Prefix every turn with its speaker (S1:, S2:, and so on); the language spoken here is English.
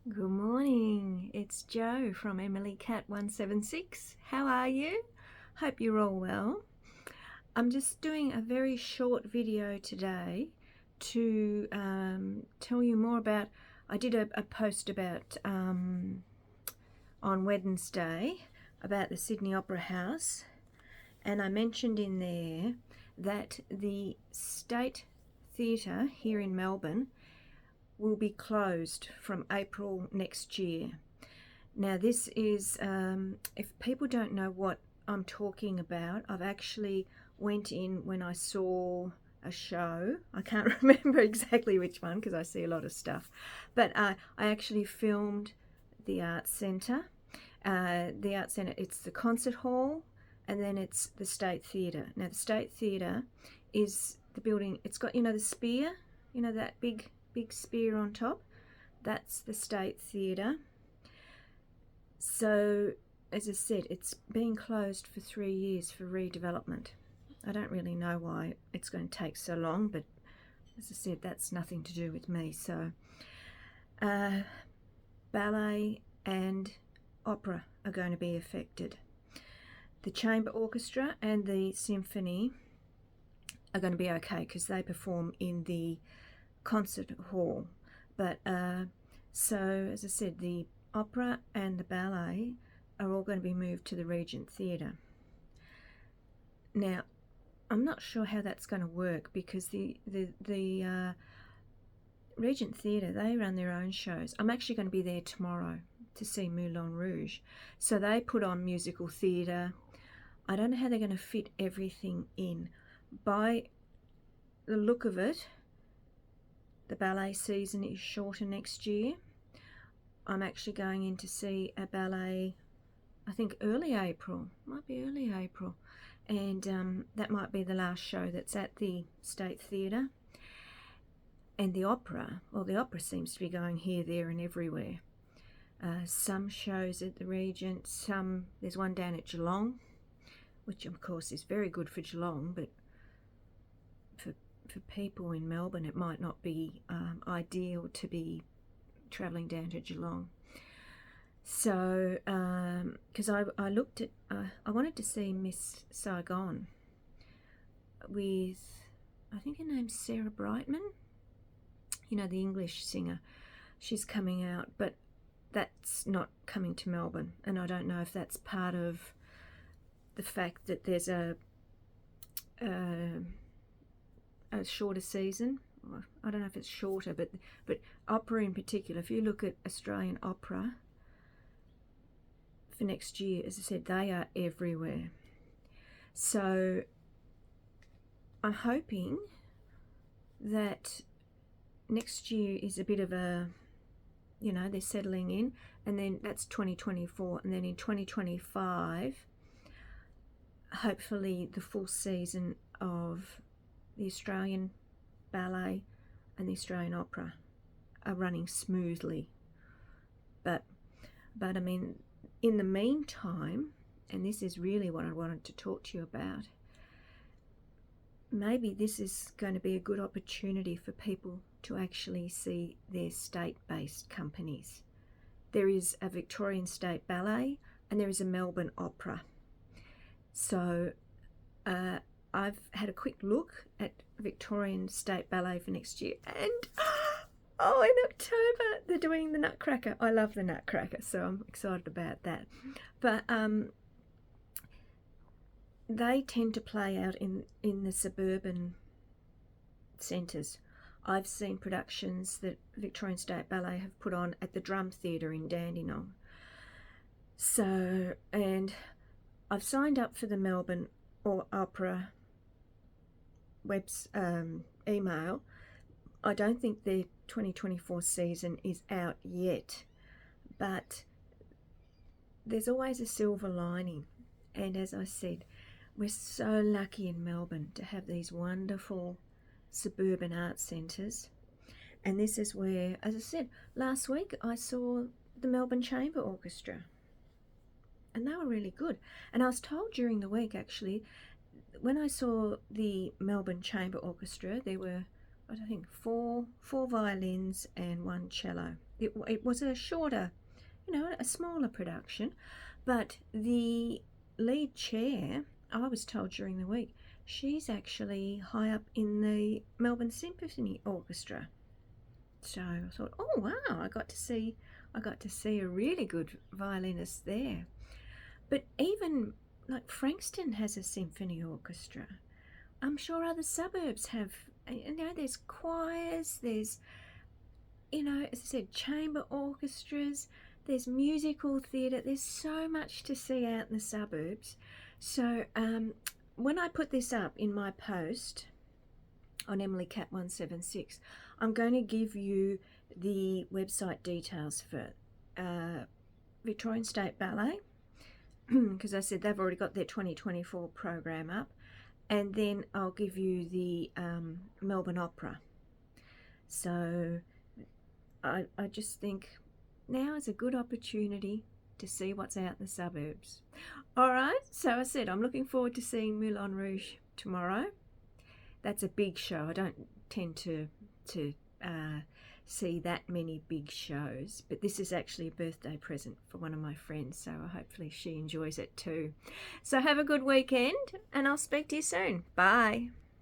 S1: Good morning, it's Jo from Emily Cat 176. How are you? Hope you're all well. I'm just doing a very short video today to tell you more about, I did a post about on Wednesday about the Sydney Opera House, and I mentioned in there that the State Theatre here in Melbourne will be closed from April next year. Now this is, if people don't know what I'm talking about, I've actually went in when I saw a show. I can't remember exactly which one because I see a lot of stuff, but I actually filmed the Arts Centre. The Arts Centre, it's the concert hall, and then it's the State Theatre. Now the State Theatre is the building, it's got, the spear, that big spear on top. That's the State Theatre. So as I said, it's been closed for 3 years for redevelopment. I don't really know why it's going to take so long, but as I said, that's nothing to do with me. So ballet and opera are going to be affected. The chamber orchestra and the symphony are going to be okay because they perform in the concert hall, but so as I said, the opera and the ballet are all going to be moved to the Regent Theatre. Now I'm not sure how that's going to work because the Regent Theatre, they run their own shows. I'm actually going to be there tomorrow to see Moulin Rouge, so they put on musical theatre. I don't know how they're going to fit everything in. By the look of it, the ballet season is shorter next year. I'm actually going in to see a ballet, I think early April, might be early April, and that might be the last show that's at the State Theatre. And the opera, well, the opera seems to be going here, there and everywhere. Some shows at the Regent, there's one down at Geelong, which of course is very good for Geelong, but for people in Melbourne it might not be ideal to be travelling down to Geelong. So because I looked at, I wanted to see Miss Saigon with, I think her name's Sarah Brightman, the English singer. She's coming out, but that's not coming to Melbourne, and I don't know if that's part of the fact that there's a shorter season. I don't know if it's shorter, but opera in particular, if you look at Australian opera for next year, as I said, they are everywhere. So I'm hoping that next year is a bit of a, they're settling in, and then that's 2024, and then in 2025 hopefully the full season of the Australian ballet and the Australian opera are running smoothly. But I mean, in the meantime, and this is really what I wanted to talk to you about, maybe this is going to be a good opportunity for people to actually see their state-based companies. There is a Victorian State Ballet and there is a Melbourne Opera. So I've had a quick look at Victorian State Ballet for next year, and in October they're doing the Nutcracker. I love the Nutcracker, so I'm excited about that. But they tend to play out in the suburban centres. I've seen productions that Victorian State Ballet have put on at the Drum Theatre in Dandenong. So, and I've signed up for the Melbourne Opera email. I don't think their 2024 season is out yet, but there's always a silver lining. And as I said, we're so lucky in Melbourne to have these wonderful suburban arts centres. And this is where, as I said, last week I saw the Melbourne Chamber Orchestra, and they were really good. And I was told during the week, actually, when I saw the Melbourne Chamber Orchestra, there were, I think, four violins and one cello. it was a shorter, a smaller production, but the lead chair, I was told during the week, she's actually high up in the Melbourne Symphony Orchestra. So I thought, oh wow, I got to see a really good violinist there. But even like Frankston has a symphony orchestra. I'm sure other suburbs have. There's choirs, there's, as I said, chamber orchestras, there's musical theatre. There's so much to see out in the suburbs. So when I put this up in my post on Emily Cat 176, I'm going to give you the website details for Victorian State Ballet, because I said they've already got their 2024 program up, and then I'll give you the Melbourne Opera. So I just think now is a good opportunity to see what's out in the suburbs. All right, so I said I'm looking forward to seeing Moulin Rouge tomorrow. That's a big show. I don't tend to see that many big shows, but this is actually a birthday present for one of my friends, so hopefully she enjoys it too. So have a good weekend, and I'll speak to you soon. Bye.